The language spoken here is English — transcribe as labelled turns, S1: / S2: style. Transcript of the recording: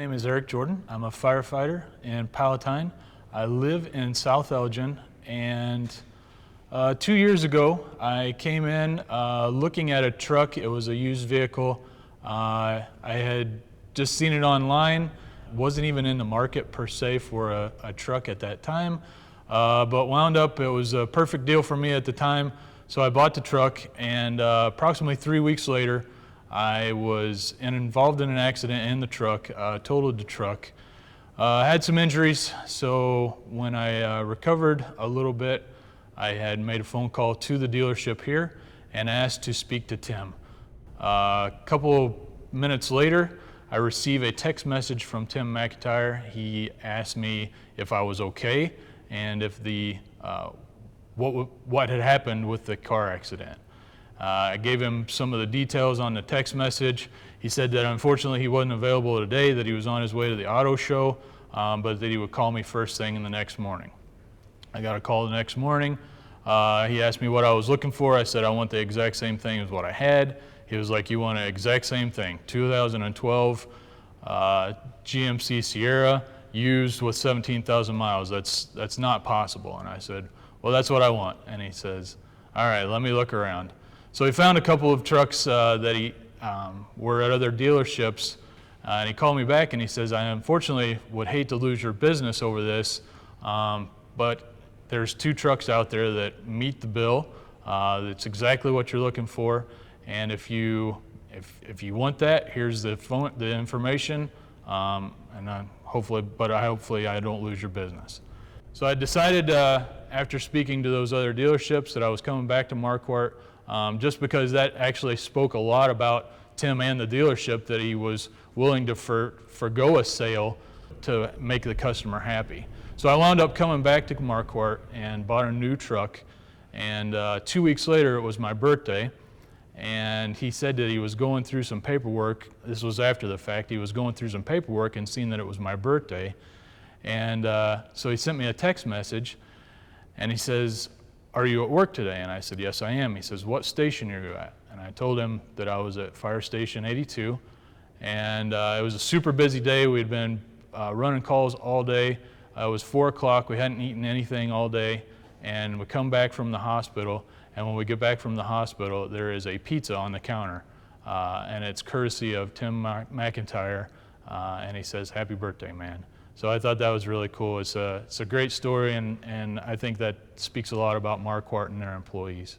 S1: My name is Eric Jordan. I'm a firefighter in Palatine. I live in South Elgin, and 2 years ago I came in looking at a truck. It was a used vehicle. I had just seen it online, wasn't even in the market per se for a truck at that time, but wound up it was a perfect deal for me at the time, so I bought the truck, and approximately 3 weeks later I was involved in an accident in the truck, totaled the truck. Had some injuries, so when I recovered a little bit, I had made a phone call to the dealership here and asked to speak to Tim. A couple minutes later, I received a text message from Tim McIntyre. He asked me if I was okay and if what had happened with the car accident. I gave him some of the details on the text message. He said that unfortunately he wasn't available today, that he was on his way to the auto show, but that he would call me first thing in the next morning. I got a call the next morning. He asked me what I was looking for. I said I want the exact same thing as what I had. He was like, you want the exact same thing, 2012 GMC Sierra, used with 17,000 miles. That's not possible. And I said, well, that's what I want. And he says, all right, let me look around. So he found a couple of trucks that he were at other dealerships, and he called me back and he says, I unfortunately would hate to lose your business over this, but there's 2 trucks out there that meet the bill. That's exactly what you're looking for, and if you want that, here's the information, and hopefully I don't lose your business. So I decided after speaking to those other dealerships that I was coming back to Marquardt, just because that actually spoke a lot about Tim and the dealership, that he was willing to forgo a sale to make the customer happy. So I wound up coming back to Marquardt and bought a new truck, and 2 weeks later it was my birthday, and he said that he was going through some paperwork. This was after the fact. He was going through some paperwork and seen that it was my birthday, and so he sent me a text message, and he says, are you at work today? And I said, yes, I am. He says, what station are you at? And I told him that I was at Fire Station 82, and it was a super busy day. We had been running calls all day. It was 4 o'clock. We hadn't eaten anything all day, and we come back from the hospital, and when we get back from the hospital, there is a pizza on the counter, and it's courtesy of Tim McIntyre, and he says, happy birthday, man. So I thought that was really cool. It's a great story, and I think that speaks a lot about Marquardt and their employees.